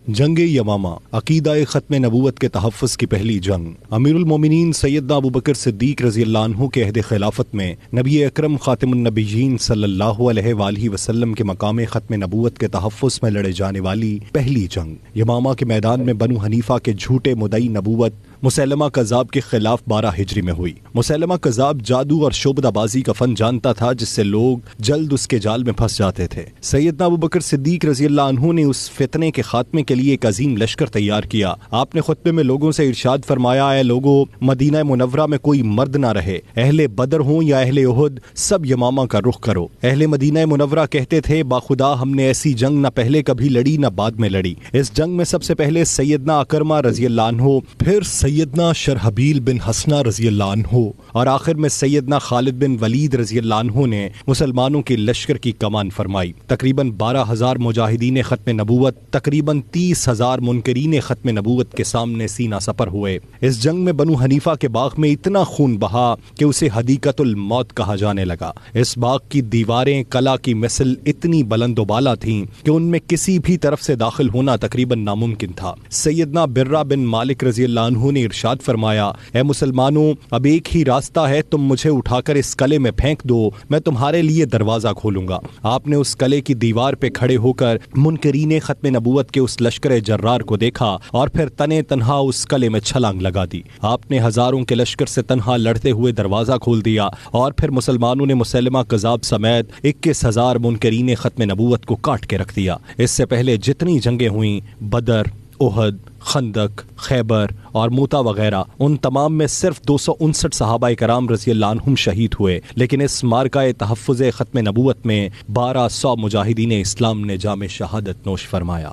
جنگ یمامہ عقیدہ ختم نبوت کے تحفظ کی پہلی جنگ۔ امیر المومنین سیدنا ابو بکر صدیق رضی اللہ عنہ کے عہد خلافت میں نبی اکرم خاتم النبیین صلی اللہ علیہ وآلہ وسلم کے مقام ختم نبوت کے تحفظ میں لڑے جانے والی پہلی جنگ یمامہ کے میدان میں بنو حنیفہ کے جھوٹے مدعی نبوت مسیلمہ کذاب کے خلاف 12 ہجری میں ہوئی۔ مسیلمہ کذاب جادو اور شعبدہ بازی کا فن جانتا تھا جس سے لوگ جلد اس کے جال میں پھنس جاتے تھے۔ سیدنا ابو بکر صدیق رضی اللہ عنہ نے اس فتنے کے خاتمے کے لیے ایک عظیم لشکر تیار کیا۔ آپ نے خطبے میں لوگوں سے ارشاد فرمایا، اے لوگو، مدینہ منورہ میں کوئی مرد نہ رہے، اہل بدر ہوں یا اہل احد، سب یمامہ کا رخ کرو۔ اہل مدینہ منورہ کہتے تھے، باخدا ہم نے ایسی جنگ نہ پہلے کبھی لڑی نہ بعد میں لڑی۔ اس جنگ میں سب سے پہلے سیدنا اکرمہ رضی اللہ عنہ، پھر سیدنا شرحبیل بن حسنہ رضی اللہ عنہ اور آخر میں سیدنا خالد بن ولید رضی اللہ عنہ نے مسلمانوں کی لشکر کی کمان فرمائی۔ تقریباً 12,000 مجاہدین ختم نبوت تقریباً 30,000 منکرین ختم نبوت کے سامنے سینہ سپر ہوئے۔ اس جنگ میں بنو حنیفہ کے باغ میں اتنا خون بہا کہ اسے حدیقۃ الموت کہا جانے لگا۔ اس باغ کی دیواریں قلعہ کی مثل اتنی بلند و بالا تھیں کہ ان میں کسی بھی طرف سے داخل ہونا تقریباً ناممکن تھا۔ سیدنا برہ بن مالک رضی اللہ عنہ نے ارشاد فرمایا، اے مسلمانوں، اب ایک ہی راستہ ہے، تم مجھے اٹھا کر اس قلعے میں پھینک دو، میں تمہارے لیے دروازہ کھولوں گا۔ آپ نے اس قلعے کی دیوار پہ کھڑے ہو کر منکرین ختم نبوت کے اس لشکر جرار کو دیکھا اور پھر تنے تنہا اس قلعے میں چھلانگ لگا دی۔ آپ نے ہزاروں کے لشکر سے تنہا لڑتے ہوئے دروازہ کھول دیا اور پھر مسلمانوں نے مسیلمہ کذاب سمیت 21,000 منکرین ختم نبوت کو کاٹ کے رکھ دیا۔ اس سے پہلے جتنی جنگیں ہوئیں، بدر، احد، خندق، خیبر اور موتا وغیرہ، ان تمام میں صرف 259 صحابہ کرام رضی اللہ عنہم شہید ہوئے، لیکن اس مارکہ تحفظ ختم نبوت میں 1200 مجاہدین اسلام نے جام شہادت نوش فرمایا۔